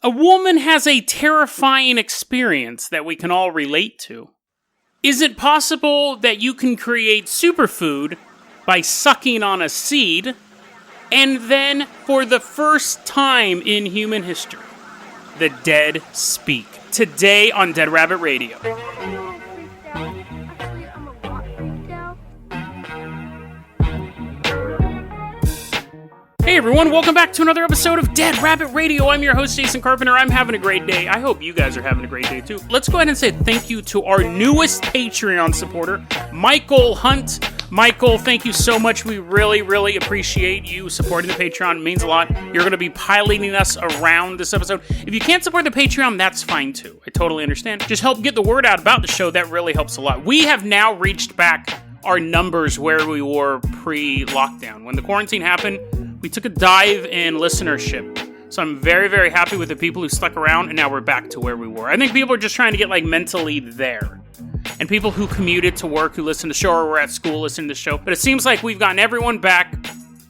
A woman has a terrifying experience that we can all relate to. Is it possible that you can create superfood by sucking on a seed, and then, for the first time in human history, the dead speak? Today on Dead Rabbit Radio. Hey everyone, welcome back to another episode of Dead Rabbit Radio. I'm your host, Jason Carpenter. I'm having a great day. I hope you guys are having a great day too. Let's go ahead and say thank you to our newest Patreon supporter, Michael Hunt. Michael, thank you so much. We really appreciate you supporting the Patreon. It means a lot. You're going to be piloting us around this episode. If you can't support the Patreon, that's fine too. I totally understand. Just help get the word out about the show. That really helps a lot. We have now reached back our numbers where we were pre-lockdown. When the quarantine happened, we took a dive in listenership. So I'm very happy with the people who stuck around, and now we're back to where we were. I think people are just trying to get mentally there. And people who commuted to work, who listen to the show, or were at school listening to the show. But it seems like we've gotten everyone back.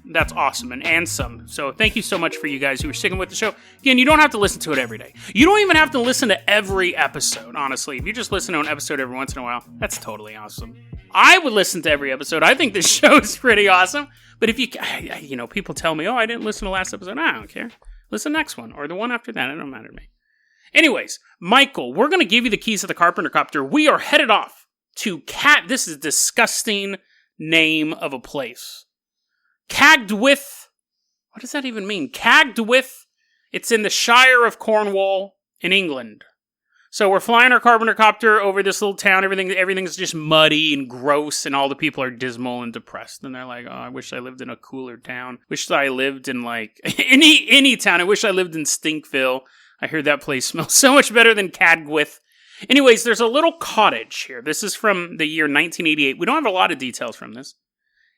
That's awesome, and some. So thank you so much for you guys who are sticking with the show. Again, you don't have to listen to it every day. You don't even have to listen to every episode, honestly. If you just listen to an episode every once in a while, that's totally awesome. I would listen to every episode. I think this show is pretty awesome. But if people tell me, I didn't listen to last episode. I don't care. Listen to the next one, or the one after that. It don't matter to me. Anyways, Michael, we're going to give you the keys to the Carpenter Copter. We are headed off to This is a disgusting name of a place. Cagdwith. What does that even mean? Cagdwith. It's in the Shire of Cornwall in England. So we're flying our Carpenter Copter over this little town. Everything's just muddy and gross, and all the people are dismal and depressed. And they're like, oh, I wish I lived in a cooler town. Wish I lived in any town. I wish I lived in Stinkville. I heard that place smells so much better than Cadgwith. Anyways, there's a little cottage here. This is from the year 1988. We don't have a lot of details from this.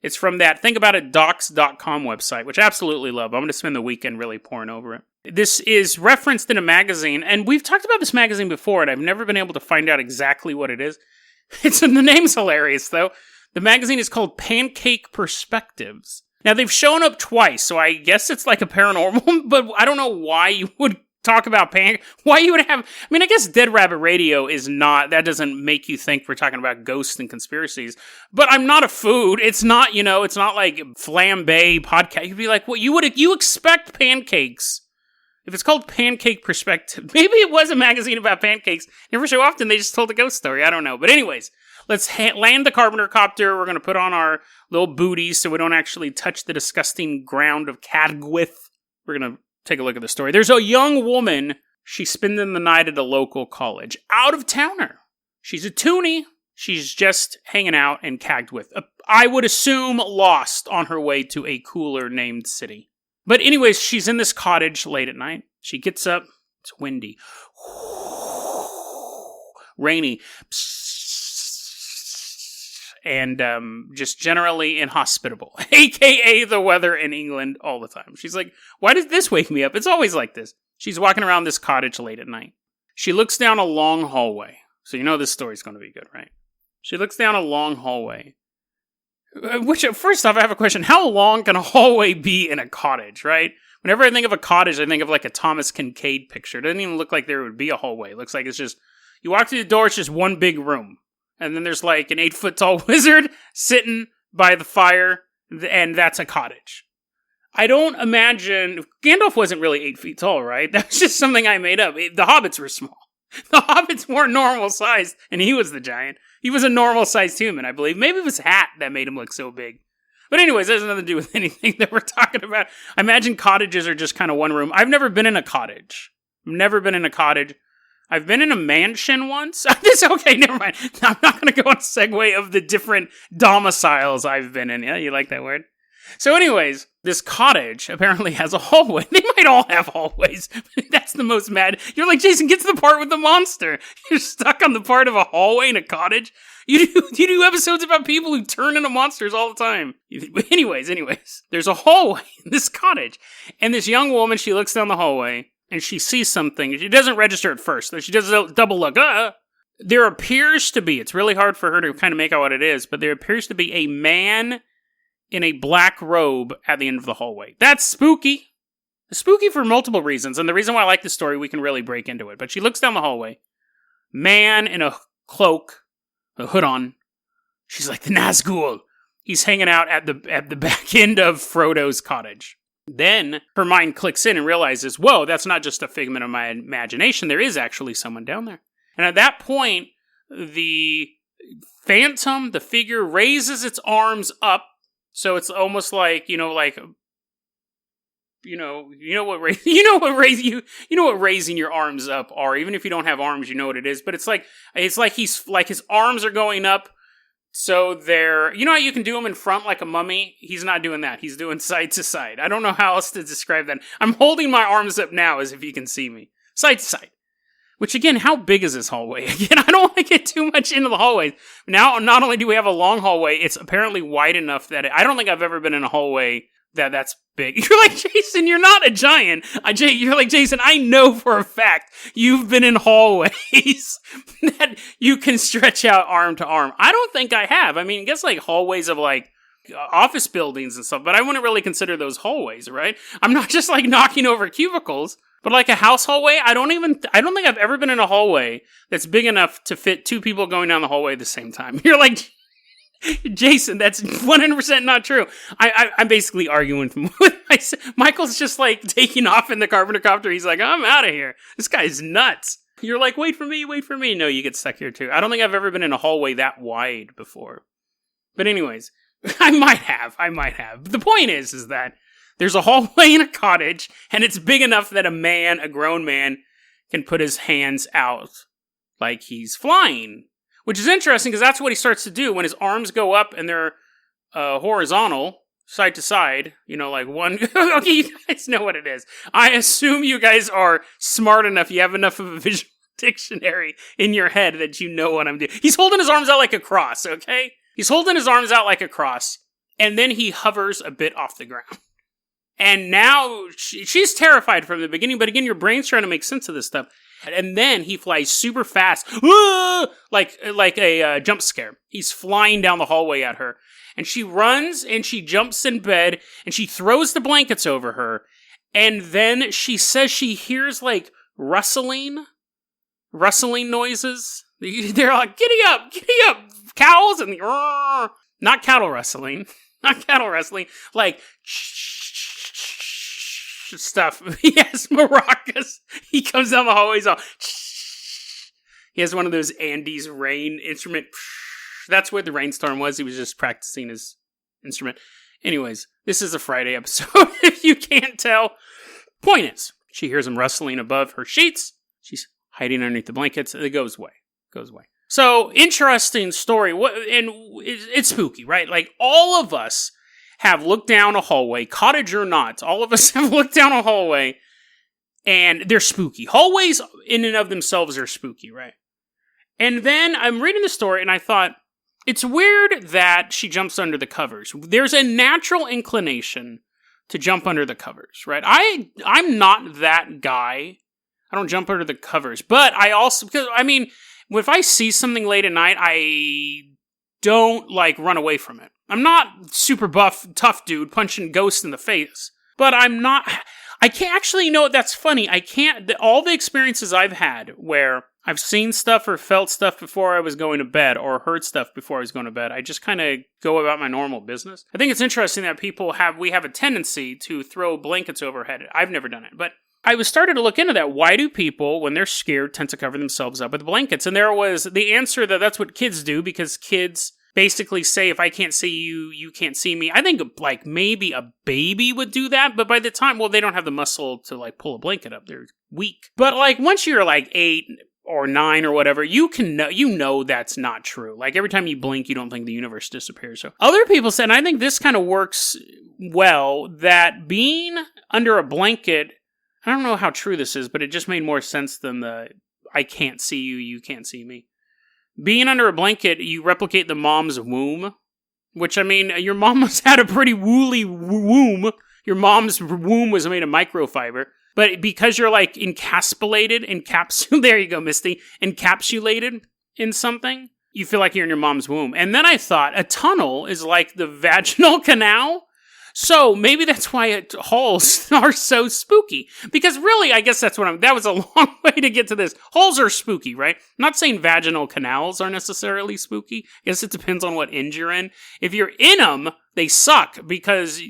It's from that Think About It docs.com website, which I absolutely love. I'm going to spend the weekend really poring over it. This is referenced in a magazine, and we've talked about this magazine before, and I've never been able to find out exactly what it is. The name's hilarious, though. The magazine is called Pancake Perspectives. Now, they've shown up twice, so I guess it's like a paranormal, but I don't know why you would talk about why you would have, I guess Dead Rabbit Radio is not, that doesn't make you think we're talking about ghosts and conspiracies, but I'm not a food, it's not, it's not like flambe podcast, you'd be like, well, you expect pancakes, if it's called Pancake Perspective, maybe it was a magazine about pancakes, every so often they just told a ghost story, I don't know, but anyways, let's land the Carpenter Copter, we're going to put on our little booties so we don't actually touch the disgusting ground of Cadgwith, we're going to take a look at the story. There's a young woman. She's spending the night at a local college. Out-of-towner. She's a toonie. She's just hanging out in Cagdwith. I would assume lost on her way to a cooler named city. But anyways, she's in this cottage late at night. She gets up. It's windy. Rainy. And just generally inhospitable, a.k.a. the weather in England all the time. She's like, why does this wake me up? It's always like this. She's walking around this cottage late at night. She looks down a long hallway. So you know this story's going to be good, right? She looks down a long hallway. Which, first off, I have a question. How long can a hallway be in a cottage, right? Whenever I think of a cottage, I think of like a Thomas Kincaid picture. It doesn't even look like there would be a hallway. It looks like it's just, you walk through the door, it's just one big room. And then there's like an 8-foot-tall wizard sitting by the fire, and that's a cottage. I don't imagine... Gandalf wasn't really 8 feet tall, right? That was just something I made up. The hobbits were small. The hobbits weren't normal sized, and he was the giant. He was a normal-sized human, I believe. Maybe it was his hat that made him look so big. But anyways, that has nothing to do with anything that we're talking about. I imagine cottages are just kind of one room. I've never been in a cottage. I've been in a mansion once. Okay, never mind. I'm not going to go on a segue of the different domiciles I've been in. Yeah, you like that word? So anyways, this cottage apparently has a hallway. They might all have hallways. That's the most mad. You're like, Jason, get to the part with the monster. You're stuck on the part of a hallway in a cottage. You do episodes about people who turn into monsters all the time. Anyways, there's a hallway in this cottage. And this young woman, she looks down the hallway. And she sees something. She doesn't register at first. She does a double look. There appears to be, it's really hard for her to kind of make out what it is, but there appears to be a man in a black robe at the end of the hallway. That's spooky. Spooky for multiple reasons, and the reason why I like this story, we can really break into it. But she looks down the hallway. Man in a cloak, a hood on. She's like, the Nazgul. He's hanging out at the back end of Frodo's cottage. Then her mind clicks in and realizes, whoa, that's not just a figment of my imagination. There is actually someone down there. And at that point, the phantom, the figure, raises its arms up. So it's almost like, you know what raising your arms up are. Even if you don't have arms, you know what it is. But it's like his arms are going up. So they're, you know how you can do them in front like a mummy? He's not doing that. He's doing side to side. I don't know how else to describe that. I'm holding my arms up now as if you can see me. Side to side. Which again, how big is this hallway? Again, I don't want to get too much into the hallway. Now, not only do we have a long hallway, it's apparently wide enough that I don't think I've ever been in a hallway that's big. You're like, Jason, you're not a giant. You're like, Jason, I know for a fact you've been in hallways that you can stretch out arm to arm. I don't think I have. I mean, I guess like hallways of like office buildings and stuff, but I wouldn't really consider those hallways, right? I'm not just like knocking over cubicles, but like a house hallway, I don't think I've ever been in a hallway that's big enough to fit two people going down the hallway at the same time. You're like, Jason, that's 100% not true. I'm basically arguing with myself. Michael's just like taking off in the carpenter copter. He's like, I'm out of here. This guy's nuts. You're like, wait for me. No, you get stuck here too. I don't think I've ever been in a hallway that wide before. But anyways, I might have. But the point is that there's a hallway in a cottage, and it's big enough that a grown man, can put his hands out like he's flying. Which is interesting, because that's what he starts to do when his arms go up and they're horizontal, side to side. You know, like one... Okay, you guys know what it is. I assume you guys are smart enough, you have enough of a visual dictionary in your head that you know what I'm doing. He's holding his arms out like a cross, okay? He's holding his arms out like a cross, and then he hovers a bit off the ground. And now, she's terrified from the beginning, but again, your brain's trying to make sense of this stuff. And then he flies super fast, like a jump scare. He's flying down the hallway at her. And she runs, and she jumps in bed, and she throws the blankets over her. And then she says she hears, like, rustling noises. They're like, giddy up, cows, and not cattle rustling, like, stuff. He has maracas. He comes down the hallways all. He has one of those Andes rain instrument. That's where the rainstorm was. He was just practicing his instrument. Anyways, this is a Friday episode, if you can't tell. Point is, she hears him rustling above her sheets. She's hiding underneath the blankets. It goes away. So, interesting story. And it's spooky, right? Like, all of us have looked down a hallway, cottage or not. All of us have looked down a hallway, and they're spooky. Hallways in and of themselves are spooky, right? And then I'm reading the story, and I thought, it's weird that she jumps under the covers. There's a natural inclination to jump under the covers, right? I'm not that guy. I don't jump under the covers. But I also, because, I mean, if I see something late at night, I don't, like, run away from it. I'm not super buff, tough dude punching ghosts in the face. But I can't actually, you know what, that's funny. All the experiences I've had where I've seen stuff or felt stuff before I was going to bed or heard stuff before I was going to bed, I just kind of go about my normal business. I think it's interesting that we have a tendency to throw blankets overhead. I've never done it, but I was starting to look into that. Why do people, when they're scared, tend to cover themselves up with blankets? And there was the answer that that's what kids do, because kids basically say, if I can't see you, you can't see me. I think, like, maybe a baby would do that, but by the time, well, they don't have the muscle to, like, pull a blanket up. They're weak. But, like, once you're, like, 8 or 9 or whatever, you know that's not true. Like, every time you blink, you don't think the universe disappears. So other people said, and I think this kind of works well, that being under a blanket, I don't know how true this is, but it just made more sense than the I can't see you, you can't see me. Being under a blanket, you replicate the mom's womb, which, I mean, your mom must have had a pretty woolly womb. Your mom's womb was made of microfiber. But because you're, like, there you go, Misty, encapsulated in something, you feel like you're in your mom's womb. And then I thought, a tunnel is like the vaginal canal. So maybe that's why halls are so spooky. Because really, I guess that was a long way to get to this. Halls are spooky, right? I'm not saying vaginal canals are necessarily spooky. I guess it depends on what end you're in. If you're in them, they suck because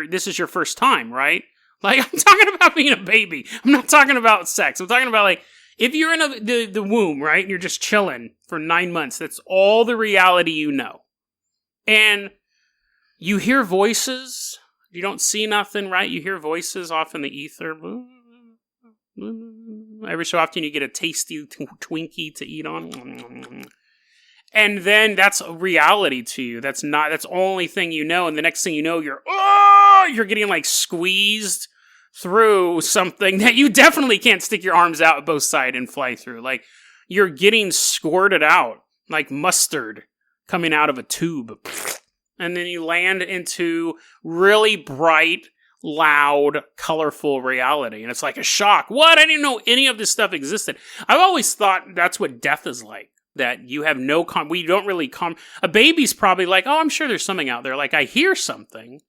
this is your first time, right? Like, I'm talking about being a baby. I'm not talking about sex. I'm talking about, like, if you're in the womb, right, and you're just chilling for 9 months, that's all the reality you know. And you hear voices. You don't see nothing, right? You hear voices off in the ether. Every so often you get a tasty Twinkie to eat on. And then that's reality to you. That's the only thing you know. And the next thing you know, you're getting like squeezed through something that you definitely can't stick your arms out both sides and fly through. Like, you're getting squirted out like mustard coming out of a tube. And then you land into really bright, loud, colorful reality. And it's like a shock. What? I didn't know any of this stuff existed. I've always thought that's what death is like. That you have no we don't really a baby's probably like, oh, I'm sure there's something out there. Like, I hear something.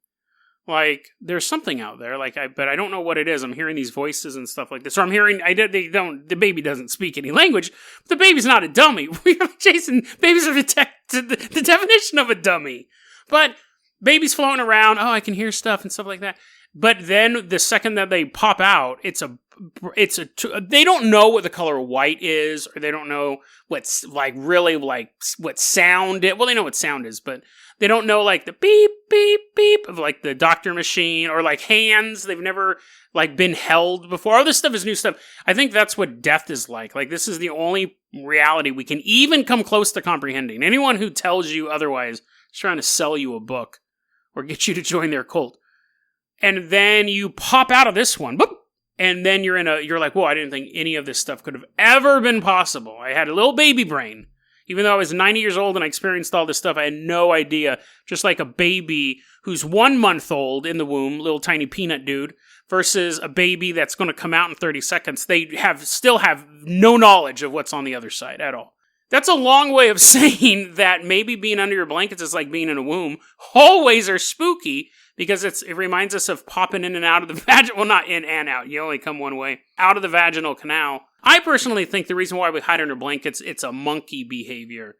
Like, there's something out there. Like, but I don't know what it is. I'm hearing these voices and stuff like this. Or I'm hearing, the baby doesn't speak any language. But the baby's not a dummy. Jason, babies are the definition of a dummy. But babies floating around, oh, I can hear stuff and stuff like that. But then the second that they pop out, they don't know what the color white is, or they don't know what's like really like what sound it. Well, they know what sound is, but they don't know like the beep, beep, beep of like the doctor machine, or like hands. They've never like been held before. All this stuff is new stuff. I think that's what death is like. Like, this is the only reality we can even come close to comprehending. Anyone who tells you otherwise is trying to sell you a book or get you to join their cult. And then you pop out of this one, boop, and then you're like, whoa, I didn't think any of this stuff could have ever been possible. I had a little baby brain. Even though I was 90 years old and I experienced all this stuff, I had no idea. Just like a baby who's 1 month old in the womb, little tiny peanut dude, versus a baby that's going to come out in 30 seconds. They still have no knowledge of what's on the other side at all. That's a long way of saying that maybe being under your blankets is like being in a womb. Hallways are spooky because it reminds us of popping in and out of the vaginal, well, not in and out, you only come one way, out of the vaginal canal. I personally think the reason why we hide under blankets, it's a monkey behavior.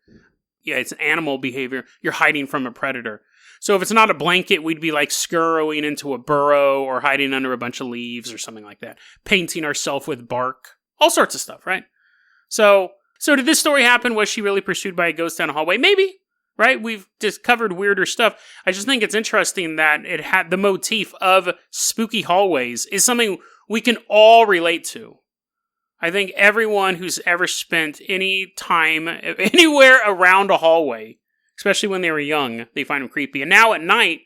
Yeah, it's animal behavior. You're hiding from a predator. So if it's not a blanket, we'd be like scurrying into a burrow or hiding under a bunch of leaves or something like that. Painting ourselves with bark. All sorts of stuff, right? So did this story happen? Was she really pursued by a ghost down a hallway? Maybe, right? We've just covered weirder stuff. I just think it's interesting that it had the motif of spooky hallways is something we can all relate to. I think everyone who's ever spent any time anywhere around a hallway, especially when they were young, they find them creepy. And now at night,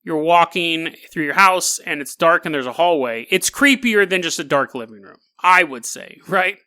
you're walking through your house and it's dark and there's a hallway. It's creepier than just a dark living room, I would say, right?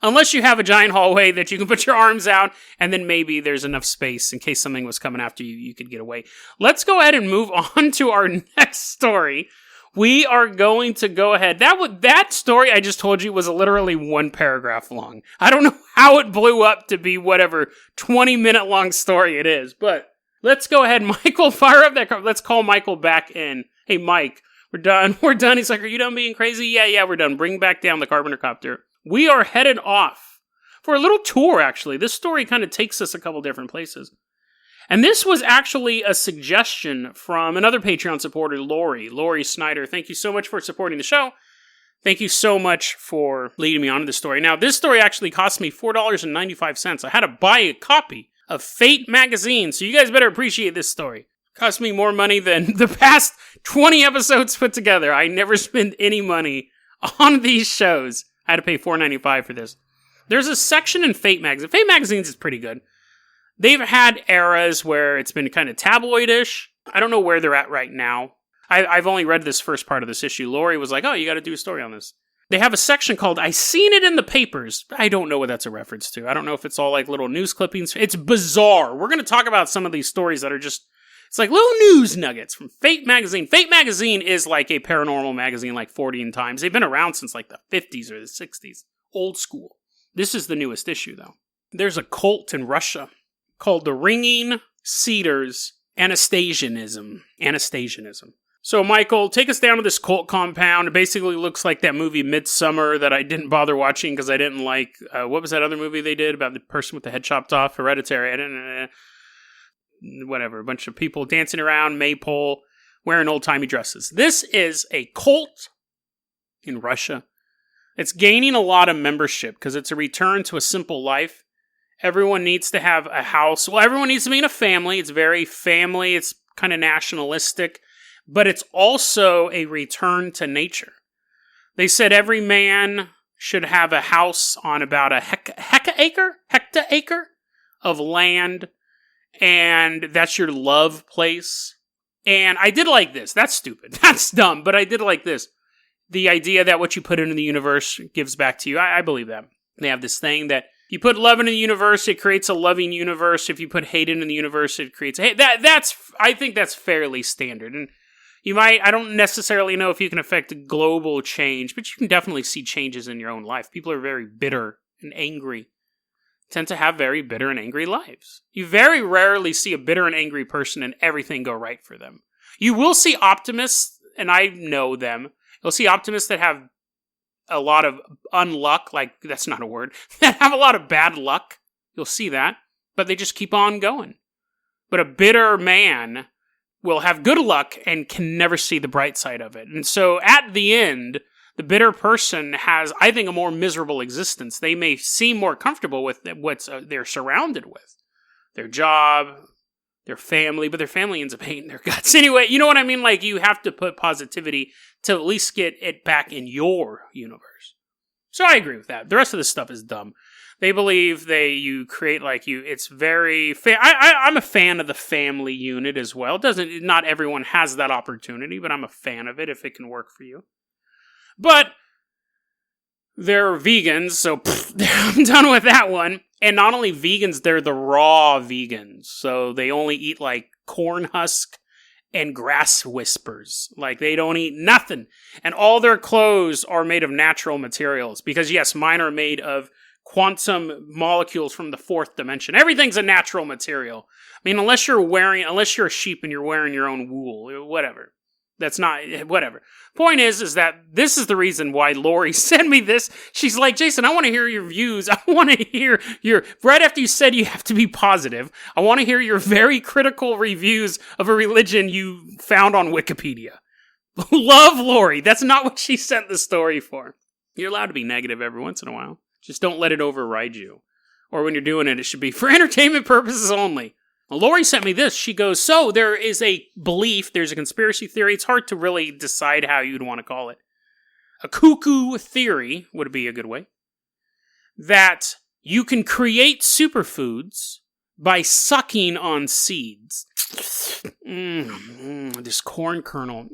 Unless you have a giant hallway that you can put your arms out, and then maybe there's enough space in case something was coming after you, you could get away. Let's go ahead and move on to our next story. We are going to go ahead. That story I just told you was literally 1 paragraph long. I don't know how it blew up to be whatever 20-minute long story it is, but let's go ahead. Michael, fire up that car. Let's call Michael back in. Hey, Mike, we're done. We're done. He's like, are you done being crazy? Yeah, we're done. Bring back down the Carpenter Copter. We are headed off for a little tour, actually. This story kind of takes us a couple different places. And this was actually a suggestion from another Patreon supporter, Lori Snyder. Thank you so much for supporting the show. Thank you so much for leading me on to this story. Now, this story actually cost me $4.95. I had to buy a copy of Fate magazine, so you guys better appreciate this story. It cost me more money than the past 20 episodes put together. I never spend any money on these shows. I had to pay $4.95 for this. There's a section in Fate magazine. Fate magazines is pretty good. They've had eras where it's been kind of tabloidish. I don't know where they're at right now. I've only read this first part of this issue. Lori was like, oh, you got to do a story on this. They have a section called I Seen It in the Papers. I don't know what that's a reference to. I don't know if it's all like little news clippings. It's bizarre. We're going to talk about some of these stories that are just, it's like little news nuggets from Fate magazine. Fate magazine is like a paranormal magazine like 40 times. They've been around since like the 50s or the 60s. Old school. This is the newest issue though. There's a cult in Russia called the Ringing Cedars Anastasianism. So, Michael, take us down to this cult compound. It basically looks like that movie Midsummer that I didn't bother watching because I didn't like... what was that other movie they did about the person with the head chopped off? Hereditary. I didn't... whatever. A bunch of people dancing around, maypole, wearing old-timey dresses. This is a cult in Russia. It's gaining a lot of membership because it's a return to a simple life. Everyone needs to have a house. Well, everyone needs to be in a family. It's very family. It's kind of nationalistic. But it's also a return to nature. They said every man should have a house on about a hectare of land, and that's your love place. And I did like this. That's stupid. That's dumb, but I did like this. The idea that what you put into the universe gives back to you. I believe that. They have this thing that you put love in the universe, it creates a loving universe. If you put hate in the universe, it creates hate. I think that's fairly standard. And I don't necessarily know if you can affect global change, but you can definitely see changes in your own life. People are very bitter and angry, tend to have very bitter and angry lives. You very rarely see a bitter and angry person and everything go right for them. You will see optimists, and I know them. You'll see optimists that have a lot of unluck, like, that's not a word, that have a lot of bad luck. You'll see that, but they just keep on going. But a bitter man will have good luck and can never see the bright side of it. And so at the end, the bitter person has, I think, a more miserable existence. They may seem more comfortable with what they're surrounded with. Their job, their family, but their family ends up hating their guts. Anyway, you know what I mean? Like, you have to put positivity to at least get it back in your universe. So I agree with that. The rest of this stuff is dumb. They believe you create it's very... I'm a fan of the family unit as well. Not everyone has that opportunity, but I'm a fan of it if it can work for you. But they're vegans, so I'm done with that one. And not only vegans, they're the raw vegans. So they only eat corn husk and grass whispers. They don't eat nothing. And all their clothes are made of natural materials. Because yes, mine are made of quantum molecules from the fourth dimension. Everything's a natural material. I mean, unless you're a sheep and you're wearing your own wool, whatever. That's not, whatever. Point is that this is the reason why Lori sent me this. She's like, Jason, I want to hear your views. I want to hear right after you said you have to be positive, I want to hear your very critical reviews of a religion you found on Wikipedia. Love Lori. That's not what she sent the story for. You're allowed to be negative every once in a while. Just don't let it override you. Or when you're doing it, it should be for entertainment purposes only. Well, Lori sent me this. She goes, so there is a belief, there's a conspiracy theory. It's hard to really decide how you'd want to call it. A cuckoo theory would be a good way. That you can create superfoods by sucking on seeds. This corn kernel.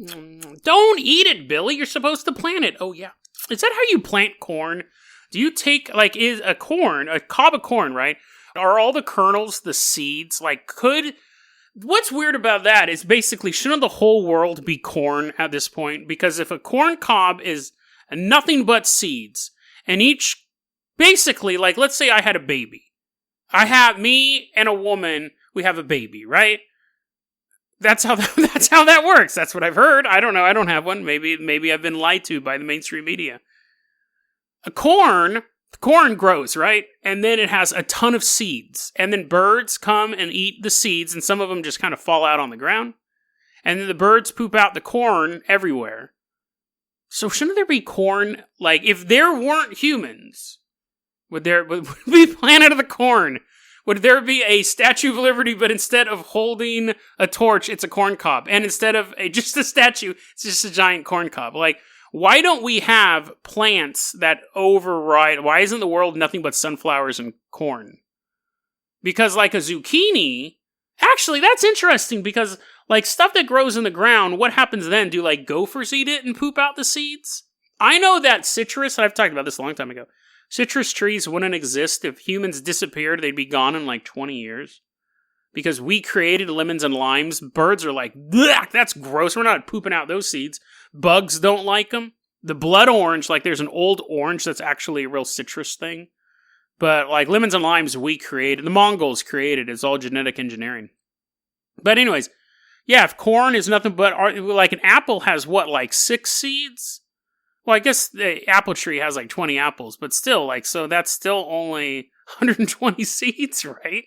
Don't eat it, Billy. You're supposed to plant it. Oh, yeah. Is that how you plant corn? Do you take, is a cob of corn, right? Are all the kernels the seeds? What's weird about that is basically, shouldn't the whole world be corn at this point? Because if a corn cob is nothing but seeds, and each, basically, let's say I had a baby. Me and a woman, we have a baby, right? That's how that works. That's what I've heard. I don't know. I don't have one. Maybe I've been lied to by the mainstream media. Corn grows, right? And then it has a ton of seeds. And then birds come and eat the seeds, and some of them just kind of fall out on the ground. And then the birds poop out the corn everywhere. So shouldn't there be corn? If there weren't humans, would be Planet of the Corn? Would there be a Statue of Liberty, but instead of holding a torch, it's a corn cob? And instead of just a statue, it's just a giant corn cob. Why don't we have plants that override? Why isn't the world nothing but sunflowers and corn? Because a zucchini, actually, that's interesting because stuff that grows in the ground, what happens then? Do gophers eat it and poop out the seeds? I know that citrus, I've talked about this a long time ago, citrus trees wouldn't exist if humans disappeared. They'd be gone in 20 years. Because we created lemons and limes. Birds are blech, that's gross. We're not pooping out those seeds. Bugs don't like them. The blood orange, there's an old orange that's actually a real citrus thing. But lemons and limes we created. The Mongols created. It's all genetic engineering. But anyways, Yeah, if corn is nothing but, like an apple has what, like 6 seeds? Well, I guess the apple tree has like 20 apples, but still, like, so that's still only 120 seeds, right?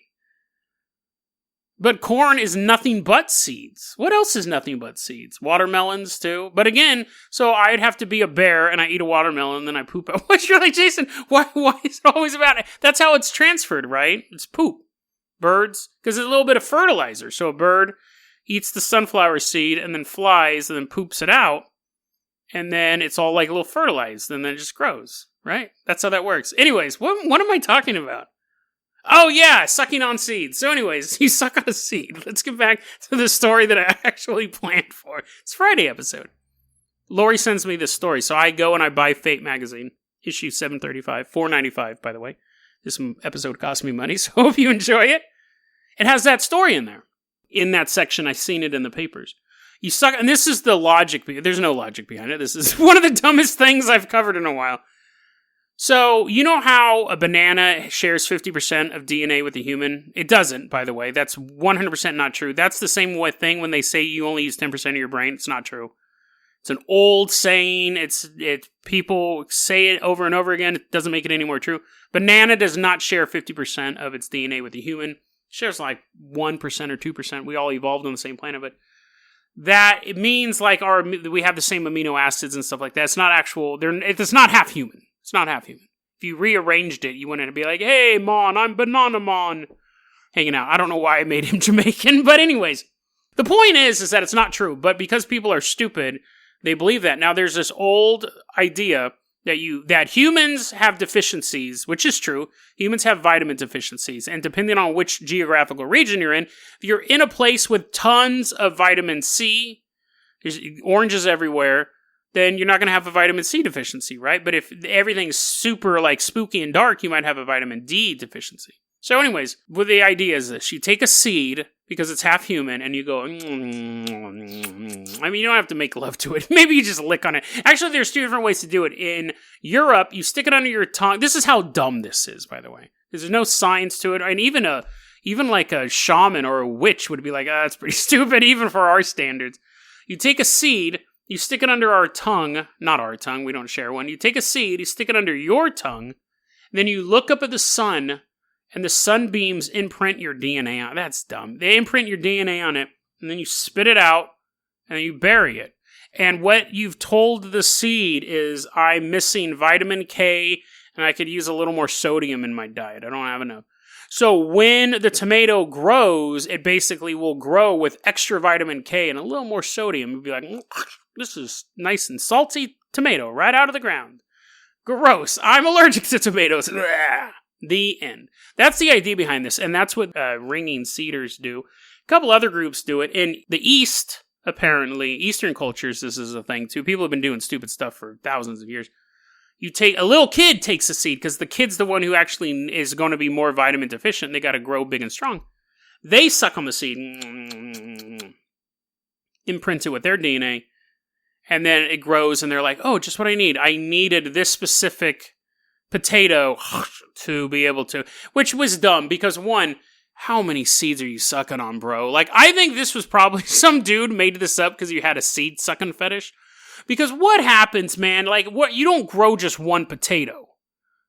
But corn is nothing but seeds. What else is nothing but seeds? Watermelons, too. But again, so I'd have to be a bear, and I eat a watermelon, and then I poop out. What's you're like, Jason, why is it always about it? That's how it's transferred, right? It's poop. Birds, because it's a little bit of fertilizer. So a bird eats the sunflower seed, and then flies, and then poops it out. And then it's all like a little fertilized, and then it just grows, right? That's how that works. Anyways, what am I talking about? Oh yeah, sucking on seeds. So anyways, you suck on a seed. Let's get back to the story that I actually planned for. It's Friday episode. Lori sends me this story, so I go and I buy Fate magazine, issue 735, $4.95, by the way. This episode cost me money, so hope you enjoy it. It has that story in there. In that section, I seen it in the papers. You suck, and this is the logic. There's no logic behind it. This is one of the dumbest things I've covered in a while. So, you know how a banana shares 50% of DNA with a human? It doesn't, by the way. That's 100% not true. That's the same thing when they say you only use 10% of your brain. It's not true. It's an old saying. People say it over and over again. It doesn't make it any more true. Banana does not share 50% of its DNA with a human. It shares like 1% or 2%. We all evolved on the same planet, but that it means like we have the same amino acids and stuff like that. It's not actual. It's not half human. It's not half human. If you rearranged it, you wouldn't be like, "Hey, Mon, I'm Banana Mon," hanging out. I don't know why I made him Jamaican, but anyways, the point is that it's not true. But because people are stupid, they believe that. Now, there's this old idea that humans have deficiencies, which is true. Humans have vitamin deficiencies, and depending on which geographical region you're in, if you're in a place with tons of vitamin C, there's oranges everywhere, then you're not going to have a vitamin C deficiency, right? But if everything's super like spooky and dark, you might have a vitamin D deficiency. So anyways, well, the idea is this. You take a seed, because it's half human, and you go, I mean, you don't have to make love to it. Maybe you just lick on it. Actually, there's 2 different ways to do it. In Europe, you stick it under your tongue. This is how dumb this is, by the way. There's no science to it. And even like a shaman or a witch would be like, that's pretty stupid, even for our standards. You take a seed, you stick it under our tongue. Not our tongue, we don't share one. You take a seed, you stick it under your tongue, then you look up at the sun, and the sunbeams imprint your DNA on it. That's dumb. They imprint your DNA on it, and then you spit it out, and then you bury it. And what you've told the seed is, I'm missing vitamin K, and I could use a little more sodium in my diet. I don't have enough. So when the tomato grows, it basically will grow with extra vitamin K and a little more sodium. You'll be like, this is nice and salty tomato right out of the ground. Gross. I'm allergic to tomatoes. The end. That's the idea behind this, and that's what ringing Cedars do. A couple other groups do it. In the East, apparently, Eastern cultures, this is a thing too. People have been doing stupid stuff for thousands of years. A little kid takes a seed, because the kid's the one who actually is going to be more vitamin deficient. They got to grow big and strong. They suck on the seed, imprint it with their DNA, and then it grows, and they're like, oh, just what I need. I needed this specific potato to be able to, which was dumb, because one, how many seeds are you sucking on, bro? Like, I think this was probably some dude made this up because you had a seed sucking fetish. Because what happens, man? Like, what? You don't grow just one potato.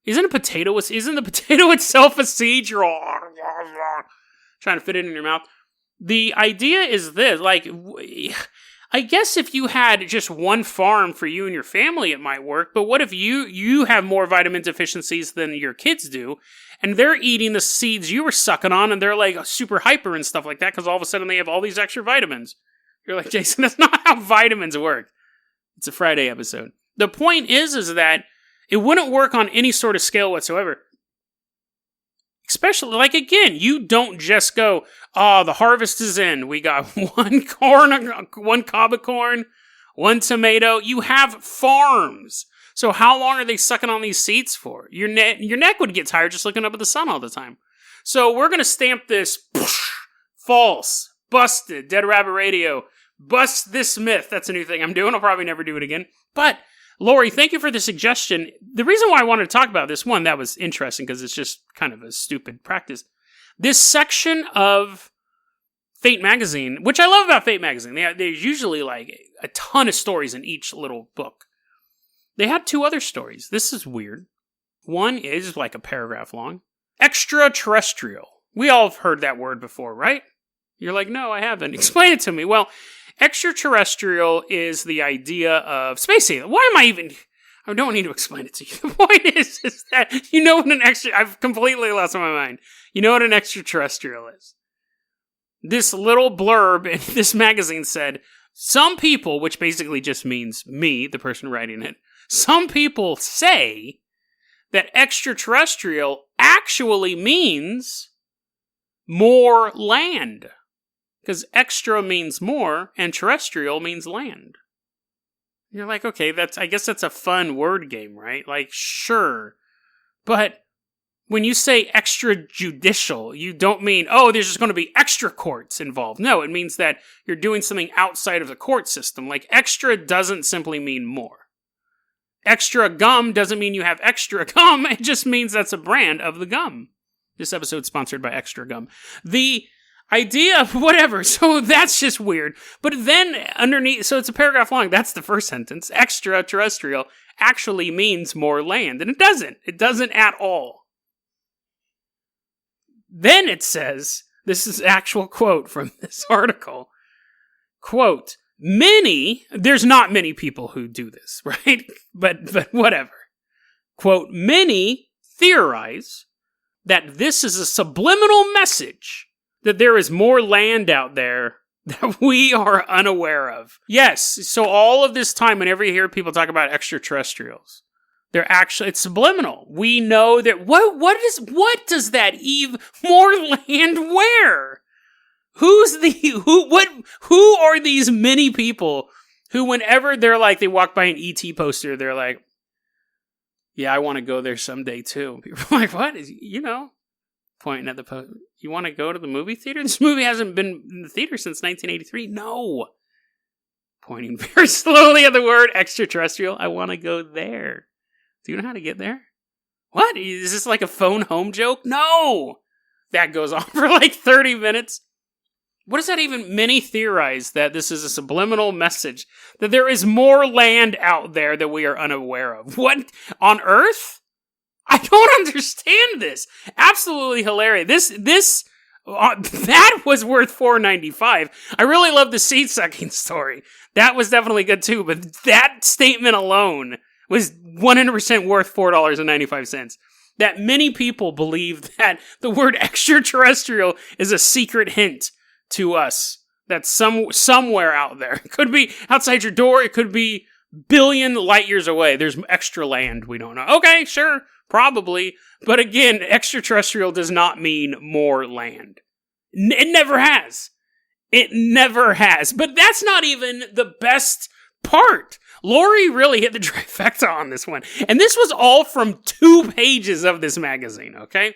Isn't the potato itself a seed? You're all trying to fit it in your mouth. The idea is this, like, I guess if you had just one farm for you and your family, it might work. But what if you have more vitamin deficiencies than your kids do, and they're eating the seeds you were sucking on, and they're like super hyper and stuff like that because all of a sudden they have all these extra vitamins. You're like, Jason, that's not how vitamins work. It's a Friday episode. The point is that it wouldn't work on any sort of scale whatsoever. Especially, like, again, you don't just go, the harvest is in. We got one cob of corn, one tomato. You have farms. So how long are they sucking on these seeds for? Your neck would get tired just looking up at the sun all the time. So we're going to stamp this false, busted, Dead Rabbit Radio. Bust this myth. That's a new thing I'm doing. I'll probably never do it again. But, Lori, thank you for the suggestion. The reason why I wanted to talk about this, one, that was interesting because it's just kind of a stupid practice. This section of Fate magazine, which I love about Fate magazine. There's usually like a ton of stories in each little book. They had 2 other stories. This is weird. One is like a paragraph long. Extraterrestrial. We all have heard that word before, right? You're like, no, I haven't. Explain it to me. Well, extraterrestrial is the idea of space alien. Why am I even... I don't need to explain it to you. The point is that you know what I've completely lost my mind. You know what an extraterrestrial is. This little blurb in this magazine said, some people, which basically just means me, the person writing it, some people say that extraterrestrial actually means more land. Because extra means more, and terrestrial means land. You're like, okay, I guess that's a fun word game, right? Like, sure. But when you say extrajudicial, you don't mean, oh, there's just going to be extra courts involved. No, it means that you're doing something outside of the court system. Like, extra doesn't simply mean more. Extra gum doesn't mean you have extra gum. It just means that's a brand of the gum. This episode's sponsored by Extra Gum. The idea of whatever, so that's just weird. But then underneath, so it's a paragraph long, that's the first sentence. Extraterrestrial actually means more land, and it doesn't. It doesn't at all. Then it says, this is actual quote from this article, quote, there's not many people who do this, right? But whatever. Quote, many theorize that this is a subliminal message that there is more land out there that we are unaware of. Yes, so all of this time, whenever you hear people talk about extraterrestrials, it's subliminal. We know that, what does that more land where? Who are these many people who whenever they walk by an ET poster, they're like, yeah, I want to go there someday too. People are like, what? Pointing at the post. You want to go to the movie theater? This movie hasn't been in the theater since 1983. No. Pointing very slowly at the word extraterrestrial. I want to go there. Do you know how to get there? What? Is this like a phone home joke? No. That goes on for like 30 minutes. What does that even... Many theorize that this is a subliminal message. That there is more land out there that we are unaware of. What? On Earth? I don't understand this. Absolutely hilarious. That was worth $4.95. I really love the seed sucking story. That was definitely good too, but that statement alone was 100% worth $4.95. That many people believe that the word extraterrestrial is a secret hint to us. That's somewhere out there. It could be outside your door. It could be billion light years away. There's extra land we don't know. Okay, sure. Probably. But again, extraterrestrial does not mean more land. It never has. It never has. But that's not even the best part. Lori really hit the trifecta on this one. And this was all from 2 pages of this magazine, okay?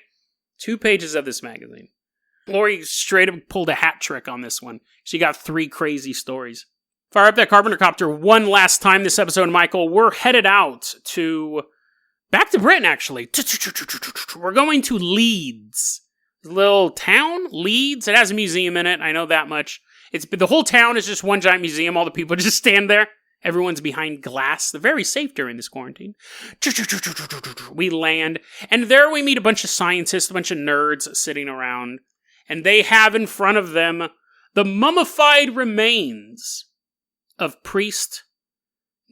2 pages of this magazine. Lori straight up pulled a hat trick on this one. She got 3 crazy stories. Fire up that Carpenter Copter one last time this episode, Michael. We're headed out to... back to Britain, actually. We're going to Leeds. Little town, Leeds. It has a museum in it. I know that much. The whole town is just one giant museum. All the people just stand there. Everyone's behind glass. They're very safe during this quarantine. We land. And there we meet a bunch of scientists, a bunch of nerds sitting around. And they have in front of them the mummified remains of priest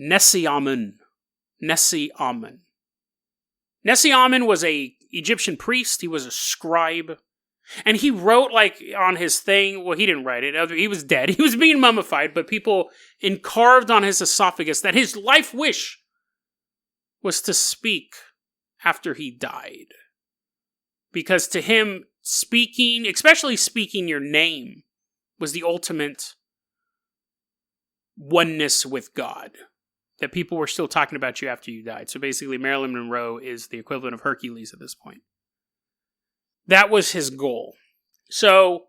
Nesyamun. Nesyamun was a Egyptian priest. He was a scribe. And he wrote, on his thing, well, he didn't write it. He was dead. He was being mummified, but people carved on his esophagus that his life wish was to speak after he died. Because to him, speaking, especially speaking your name, was the ultimate oneness with God. That people were still talking about you after you died. So basically, Marilyn Monroe is the equivalent of Hercules at this point. That was his goal. So,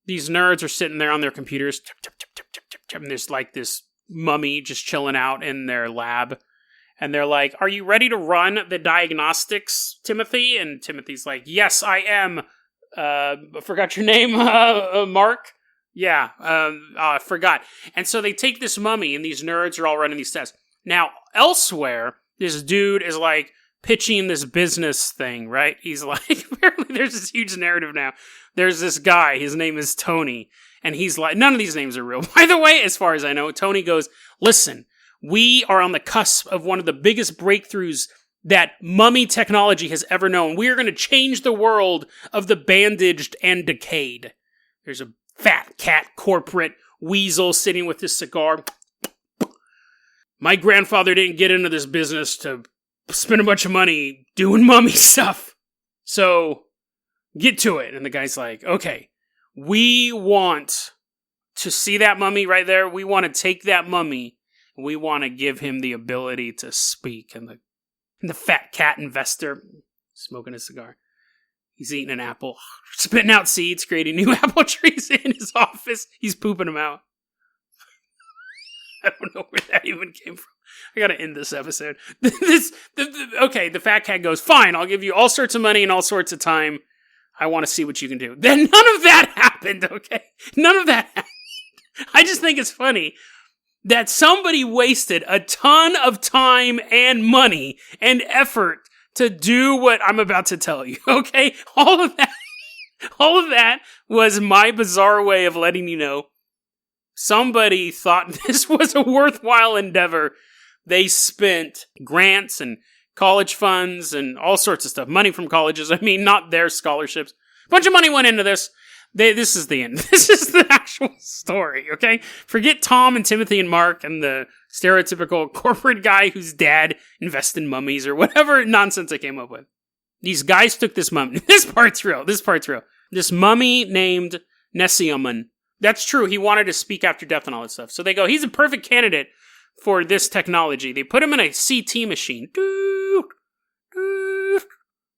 these nerds are sitting there on their computers, and there's this mummy just chilling out in their lab. And they're like, are you ready to run the diagnostics, Timothy? And Timothy's like, yes, I am. I forgot your name, Mark. Yeah, I forgot. And so they take this mummy, and these nerds are all running these tests. Now, elsewhere, this dude is like pitching this business thing, right? He's like, apparently there's this huge narrative now. There's this guy, his name is Tony, and he's like, none of these names are real. By the way, as far as I know, Tony goes, listen, we are on the cusp of one of the biggest breakthroughs that mummy technology has ever known. We are going to change the world of the bandaged and decayed. There's a fat cat corporate weasel sitting with his cigar. My grandfather didn't get into this business to spend a bunch of money doing mummy stuff. So, get to it. And the guy's like, okay, we want to see that mummy right there. We want to take that mummy. And we want to give him the ability to speak. And the fat cat investor, smoking a cigar, he's eating an apple, spitting out seeds, creating new apple trees in his office. He's pooping them out. I don't know where that even came from. I gotta end this episode. Okay, the fat cat goes, fine, I'll give you all sorts of money and all sorts of time. I want to see what you can do. Then none of that happened, okay? None of that happened. I just think it's funny that somebody wasted a ton of time and money and effort to do what I'm about to tell you, okay? All of that was my bizarre way of letting you know somebody thought this was a worthwhile endeavor. They spent grants and college funds and all sorts of stuff. Money from colleges. I mean, not their scholarships. A bunch of money went into this. This is the end. This is the actual story, okay? Forget Tom and Timothy and Mark and the stereotypical corporate guy whose dad invested in mummies or whatever nonsense I came up with. These guys took this mummy. This part's real. This mummy named Nesyamun. That's true. He wanted to speak after death and all that stuff. So they go, he's a perfect candidate for this technology. They put him in a CT machine.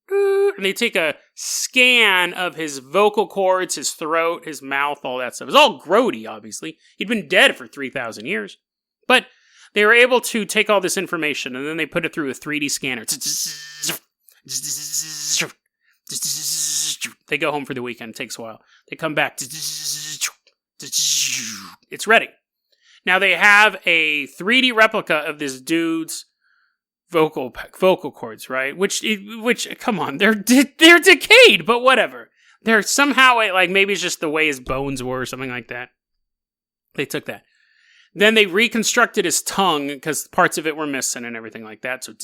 And they take a scan of his vocal cords, his throat, his mouth, all that stuff. It's all grody, obviously. He'd been dead for 3,000 years. But they were able to take all this information, and then they put it through a 3D scanner. They go home for the weekend. It takes a while. They come back. It's ready. Now they have a 3D replica of this dude's vocal cords, right? Which, come on, they're decayed, but whatever. They're somehow, like, maybe it's just the way his bones were or something like that. They took that. Then they reconstructed his tongue, because parts of it were missing and everything like that. So,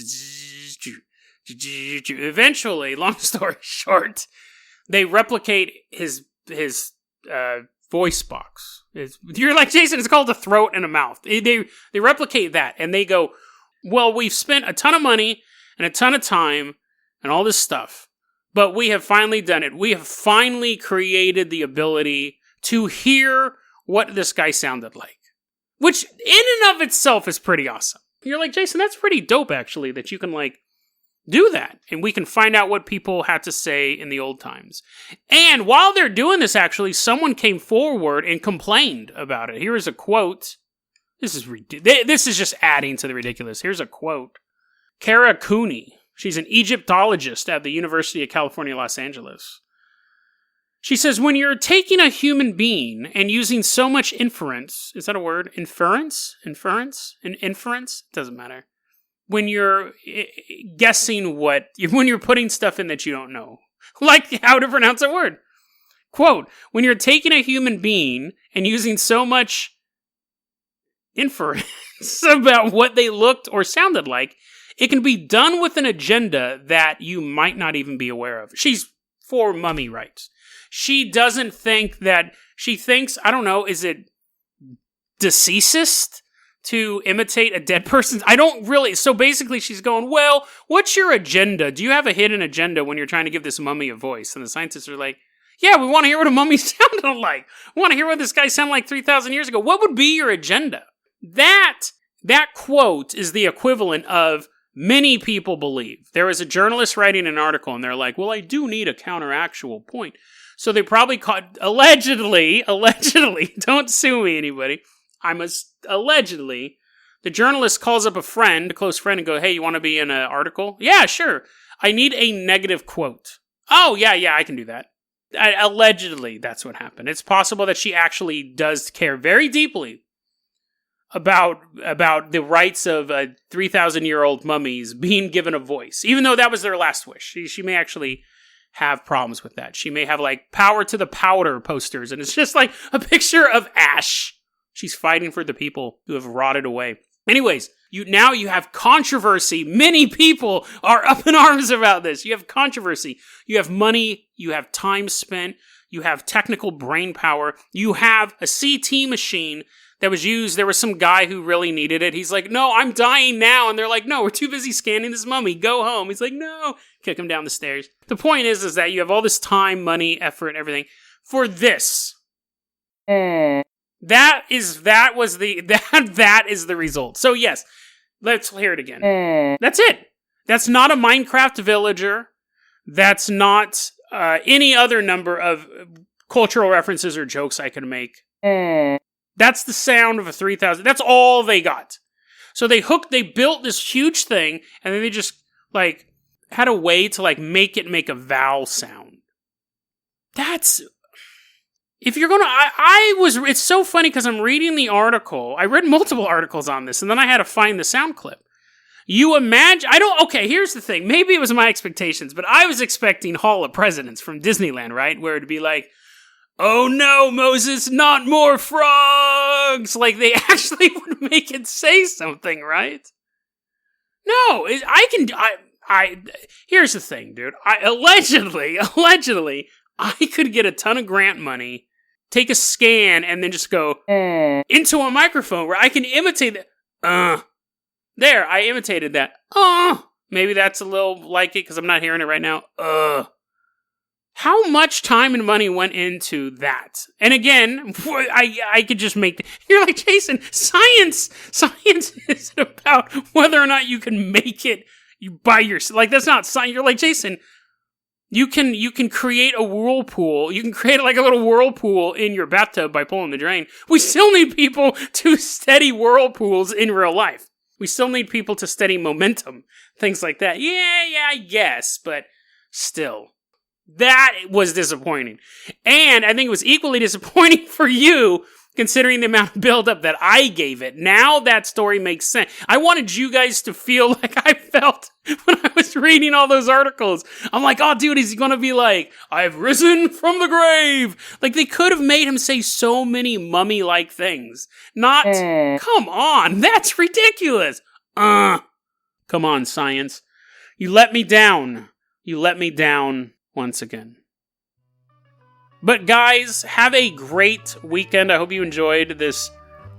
eventually, long story short, they replicate his voice box. You're like, Jason, it's called a throat and a mouth. They replicate that, and they go, well, we've spent a ton of money and a ton of time and all this stuff, but we have finally done it. We have finally created the ability to hear what this guy sounded like, which in and of itself is pretty awesome. You're like, Jason, that's pretty dope, actually, that you can, like, do that, and we can find out what people had to say in the old times. And while they're doing this, actually, someone came forward and complained about it. Here is a quote. This is just adding to the ridiculous. Here's a quote. Kara Cooney. She's an Egyptologist at the University of California, Los Angeles. She says, when you're taking a human being and using so much inference, is that a word? Inference? Doesn't matter. When you're guessing when you're putting stuff in that you don't know. Like how to pronounce a word. Quote, when you're taking a human being and using so much inference about what they looked or sounded like, it can be done with an agenda that you might not even be aware of. She's for mummy rights. She doesn't think that, she thinks, I don't know, is it deceasist to imitate a dead person? I don't really, so basically she's going, well, what's your agenda? Do you have a hidden agenda when you're trying to give this mummy a voice? And the scientists are like, yeah, we want to hear what a mummy sounded like. We want to hear what this guy sounded like 3,000 years ago. What would be your agenda? That quote is the equivalent of many people believe. There was a journalist writing an article, and they're like, well, I do need a counteractual point. So they probably caught, allegedly, don't sue me, anybody. Allegedly, the journalist calls up a close friend, and go, hey, you want to be in an article? Yeah, sure. I need a negative quote. Oh, yeah, I can do that. Allegedly, that's what happened. It's possible that she actually does care very deeply about the rights of 3,000-year-old mummies being given a voice, even though that was their last wish. She may actually have problems with that. She may have like power to the powder posters, and it's just like a picture of Ash. She's fighting for the people who have rotted away. Anyways, you have controversy. Many people are up in arms about this. You have controversy. You have money. You have time spent. You have technical brain power. You have a CT machine that was used. There was some guy who really needed it. He's like, no, I'm dying now. And they're like, no, we're too busy scanning this mummy. Go home. He's like, no. Kick him down the stairs. The point is that you have all this time, money, effort, and everything for this. That is the result. So yes, let's hear it again. That's it. That's not a Minecraft villager. That's not any other number of cultural references or jokes I could make. That's the sound of a 3,000. That's all they got. So they built this huge thing, and then they just like had a way to like make it make a vowel sound. That's. If you're gonna, it's so funny because I'm reading the article. I read multiple articles on this, and then I had to find the sound clip. You imagine, here's the thing. Maybe it was my expectations, but I was expecting Hall of Presidents from Disneyland, right? Where it'd be like, oh no, Moses, not more frogs! Like, they actually would make it say something, right? No, here's the thing, dude. Allegedly, I could get a ton of grant money, take a scan, and then just go into a microphone where I can imitate that. There, I imitated that. Maybe that's a little like it because I'm not hearing it right now. How much time and money went into that? And again, I could just make... You're like, Jason, science isn't about whether or not you can make it by yourself. Like, that's not science. You're like, Jason... You can create a whirlpool. You can create like a little whirlpool in your bathtub by pulling the drain. We still need people to steady whirlpools in real life. We still need people to steady momentum. Things like that. Yeah, I guess, but still. That was disappointing. And I think it was equally disappointing for you, considering the amount of buildup that I gave it. Now that story makes sense. I wanted you guys to feel like I felt when I was reading all those articles. I'm like, oh, dude, is he going to be like, I've risen from the grave? Like, they could have made him say so many mummy-like things. Not, come on, that's ridiculous. Come on, science. You let me down. You let me down once again. But guys, have a great weekend. I hope you enjoyed this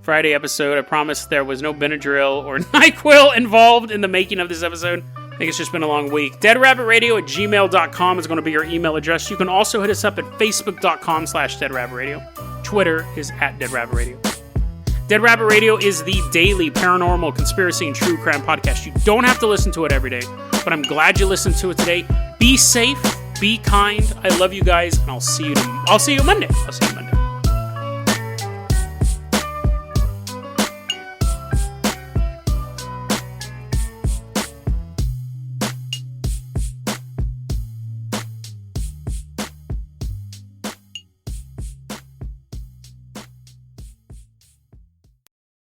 Friday episode. I promise there was no Benadryl or NyQuil involved in the making of this episode. I think it's just been a long week. deadrabbitradio@gmail.com is going to be your email address. You can also hit us up at facebook.com/deadrabbitradio. Twitter is @deadrabbitradio. Dead Rabbit Radio is the daily paranormal, conspiracy, and true crime podcast. You don't have to listen to it every day, but I'm glad you listened to it today. Be safe. Be kind. I love you guys, and I'll see you Monday.